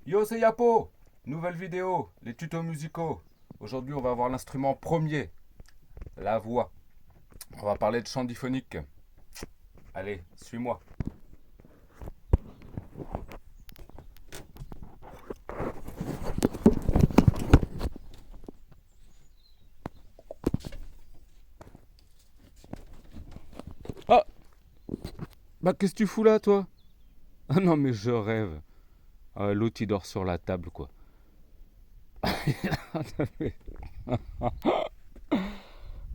Yo, c'est Yapo. Nouvelle vidéo, les tutos musicaux. Aujourd'hui, on va voir l'instrument premier, la voix. On va parler de chant diphonique. Allez, suis-moi. Ah, bah qu'est-ce que tu fous là, toi? Ah non, mais je rêve. Ah, l'autre, il dort sur la table, quoi.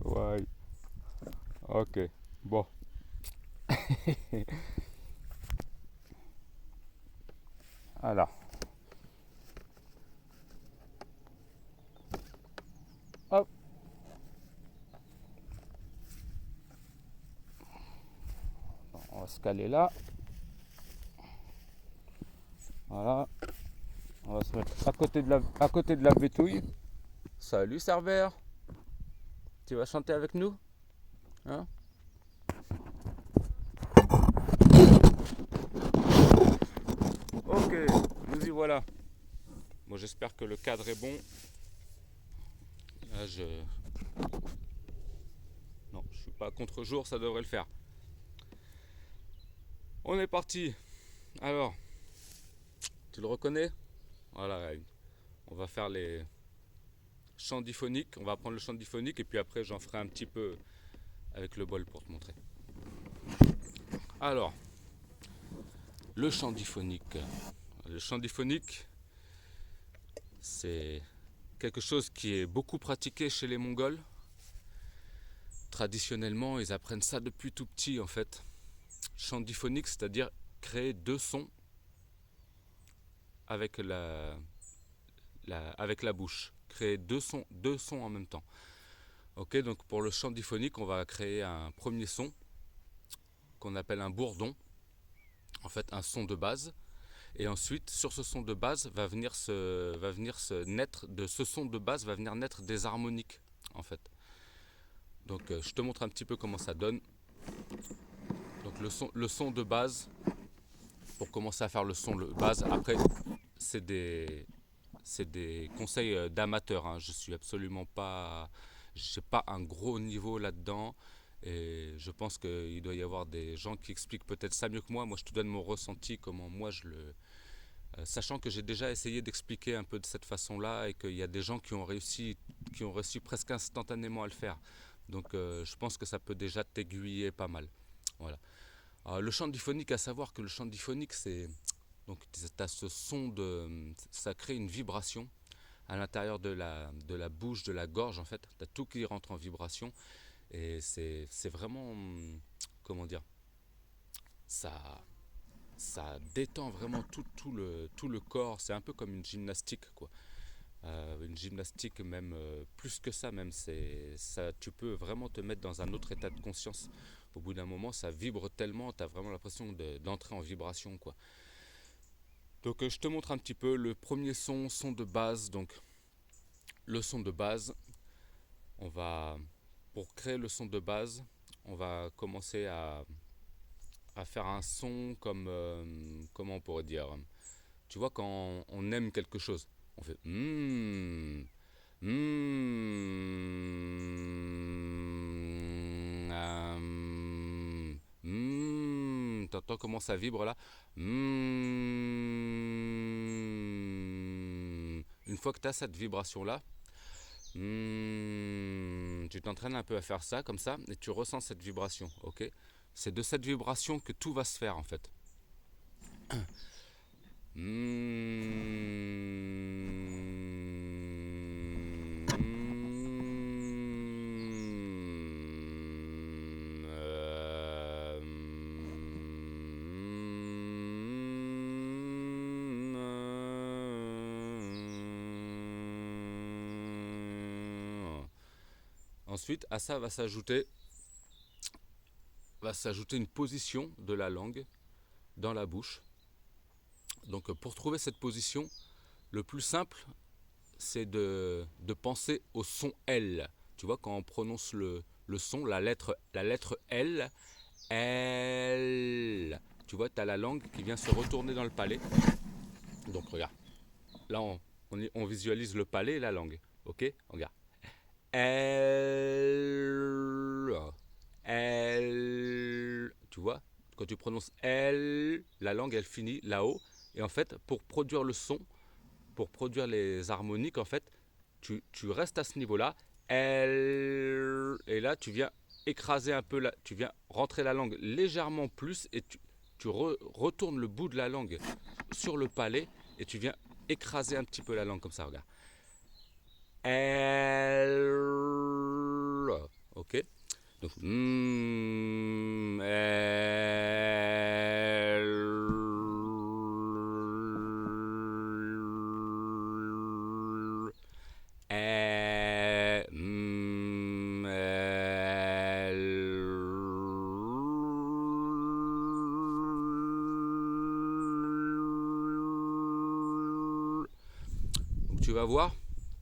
Ouais, ok. Bon. Alors, hop, on va se caler là. Voilà. On va se mettre à côté de la vétouille. Salut, serveur. Tu vas chanter avec nous? Hein? Ok, nous y voilà. Bon, j'espère que le cadre est bon. Là, non, je suis pas à contre-jour, ça devrait le faire. On est parti. Alors, tu le reconnais? Voilà, on va faire les chants diphoniques. On va apprendre le chant diphonique et puis après, j'en ferai un petit peu avec le bol pour te montrer. Alors, le chant diphonique. Le chant diphonique, c'est quelque chose qui est beaucoup pratiqué chez les Mongols. Traditionnellement, ils apprennent ça depuis tout petit en fait. Chant diphonique, c'est-à-dire créer deux sons avec avec la bouche. Créer deux sons en même temps. Ok, donc pour le chant diphonique, on va créer un premier son qu'on appelle un bourdon, en fait un son de base. Et ensuite, sur ce son de base, va venir se naître, de ce son de base va venir naître des harmoniques, en fait. Donc je te montre un petit peu comment ça donne. Donc le son de base, pour commencer à faire le son de base, après, c'est des, c'est des conseils d'amateurs. Hein. Je suis absolument pas, j'ai pas un gros niveau là-dedans. Et je pense qu'il doit y avoir des gens qui expliquent peut-être ça mieux que moi. Moi, je te donne mon ressenti, comment moi je le. Sachant que j'ai déjà essayé d'expliquer un peu de cette façon-là et qu'il y a des gens qui ont réussi presque instantanément à le faire. Donc, je pense que ça peut déjà t'aiguiller pas mal. Voilà. Alors, le chant diphonique, à savoir que le chant diphonique, c'est donc tu as ce son ça crée une vibration à l'intérieur de la bouche, de la gorge en fait. Tu as tout qui rentre en vibration et c'est vraiment, comment dire, ça, ça détend vraiment tout le corps. C'est un peu comme une gymnastique quoi. Une gymnastique même plus que ça même. Ça, tu peux vraiment te mettre dans un autre état de conscience. Au bout d'un moment, ça vibre tellement, tu as vraiment l'impression d'entrer en vibration quoi. Donc je te montre un petit peu le premier son de base. Donc le son de base, on va pour créer le son de base, on va commencer à faire un son comme comment on pourrait dire. Tu vois quand on aime quelque chose, on fait t'entends comment ça vibre là. Une fois que tu as cette vibration là, tu t'entraînes un peu à faire ça comme ça et tu ressens cette vibration, ok? C'est de cette vibration que tout va se faire en fait. Ensuite, à ça va s'ajouter une position de la langue dans la bouche. Donc pour trouver cette position, le plus simple, c'est de penser au son L. Tu vois, quand on prononce le son, la lettre L, L. Tu vois, tu as la langue qui vient se retourner dans le palais. Donc regarde. là on visualise le palais et la langue. Ok, regarde. L, L, tu vois, quand tu prononces L, la langue elle finit là-haut. Et en fait, pour produire le son, pour produire les harmoniques, en fait, tu restes à ce niveau-là. L, et là, tu viens écraser un peu, tu viens rentrer la langue légèrement plus et tu retournes le bout de la langue sur le palais et tu viens écraser un petit peu la langue comme ça, regarde. L, ok. Donc, donc tu vas voir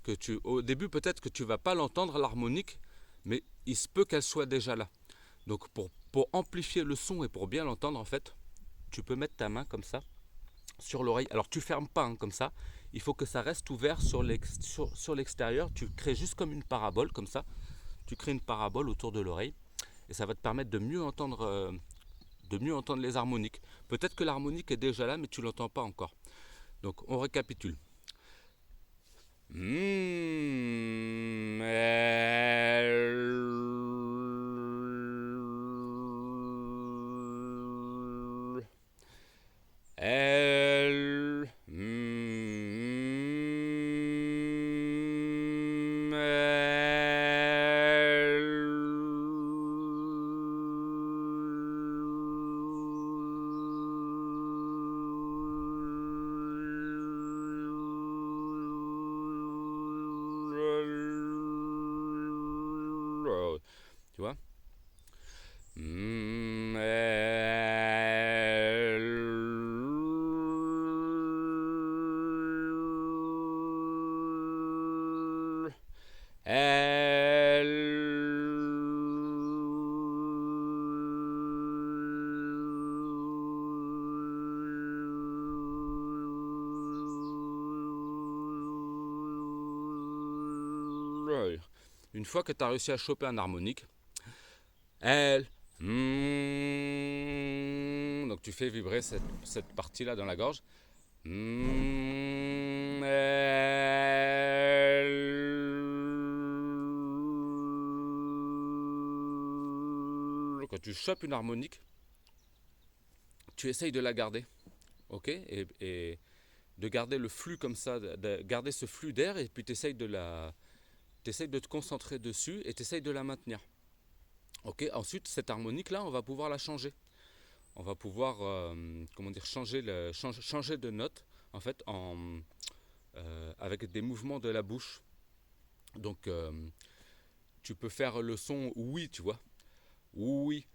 que au début peut-être que tu vas pas l'entendre l'harmonique, mais il se peut qu'elle soit déjà là. Donc pour amplifier le son et pour bien l'entendre en fait, tu peux mettre ta main comme ça sur l'oreille. Alors tu fermes pas comme ça, il faut que ça reste ouvert sur l'extérieur. Tu crées juste comme une parabole comme ça. Tu crées une parabole autour de l'oreille et ça va te permettre de mieux entendre les harmoniques. Peut-être que l'harmonique est déjà là mais tu l'entends pas encore. Donc on récapitule. L, tu vois. Une fois que tu as réussi à choper un harmonique, L, donc tu fais vibrer cette partie-là dans la gorge. Quand tu chopes une harmonique, tu essayes de la garder, ok, et de garder le flux comme ça, de garder ce flux d'air, et puis tu essayes de te concentrer dessus et tu essayes de la maintenir. Ok, ensuite cette harmonique là, on va pouvoir la changer. On va pouvoir comment dire, changer de note en fait avec des mouvements de la bouche. Donc tu peux faire le son oui, tu vois. Oui.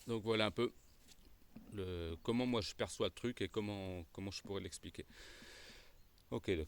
Donc voilà un peu comment moi je perçois le truc et comment je pourrais l'expliquer. Ok. Donc.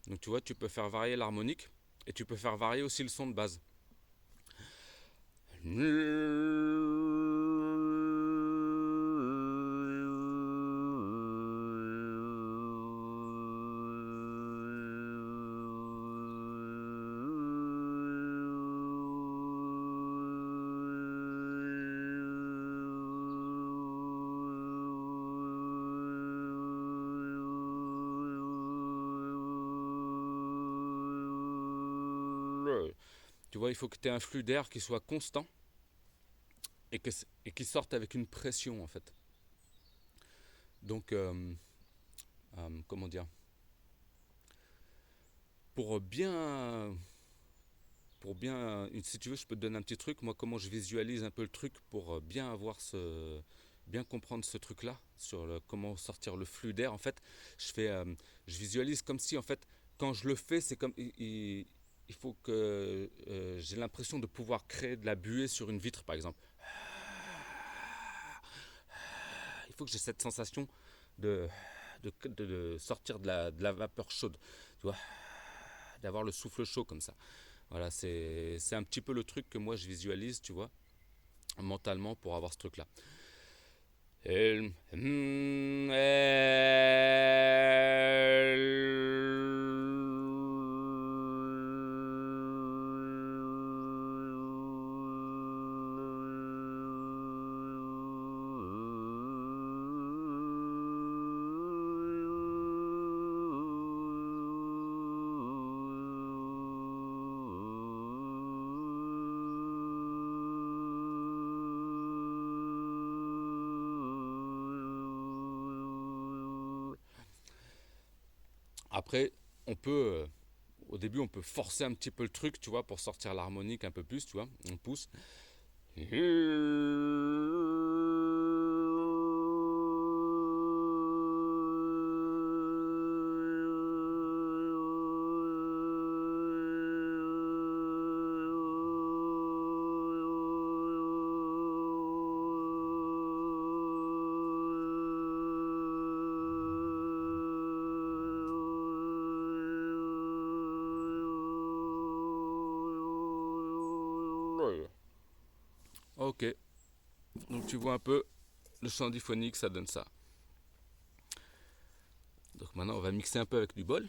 Donc tu vois, tu peux faire varier l'harmonique et tu peux faire varier aussi le son de base. Tu vois, il faut que tu aies un flux d'air qui soit constant et qui sorte avec une pression en fait. Donc, comment dire, pour bien, si tu veux, je peux te donner un petit truc. Moi, comment je visualise un peu le truc pour bien comprendre ce truc-là sur comment sortir le flux d'air. En fait, je visualise comme si, en fait, quand je le fais, c'est comme il faut que j'ai l'impression de pouvoir créer de la buée sur une vitre, par exemple. Il faut que j'ai cette sensation de, de sortir de la vapeur chaude, tu vois, d'avoir le souffle chaud comme ça. Voilà, c'est un petit peu le truc que moi je visualise, tu vois, mentalement pour avoir ce truc-là. Après, on peut, au début, on peut forcer un petit peu le truc, tu vois, pour sortir l'harmonique un peu plus, tu vois, on pousse. Ok, donc tu vois un peu le chant diphonique, ça donne ça. Donc maintenant, on va mixer un peu avec du bol.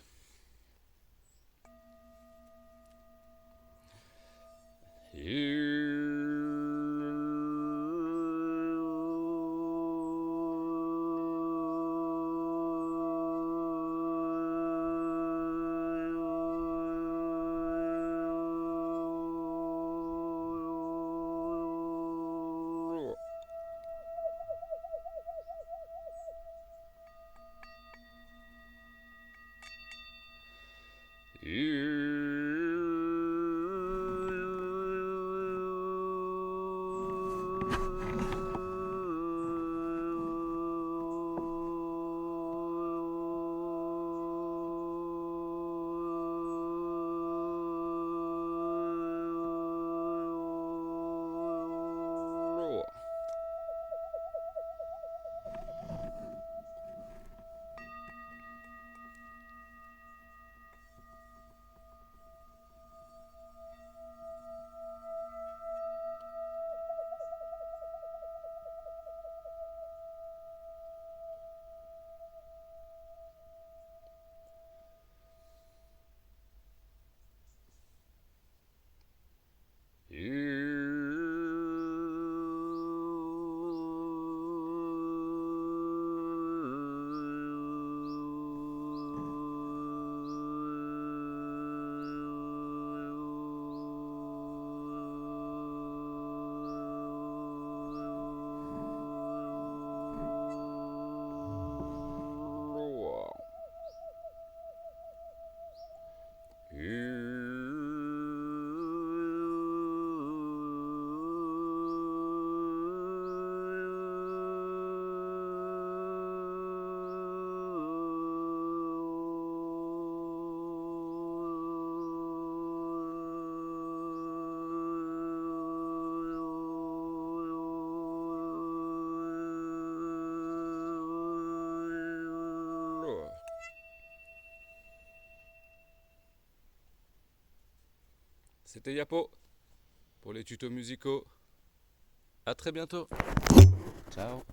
C'était Yapo pour les tutos musicaux. À très bientôt. Ciao.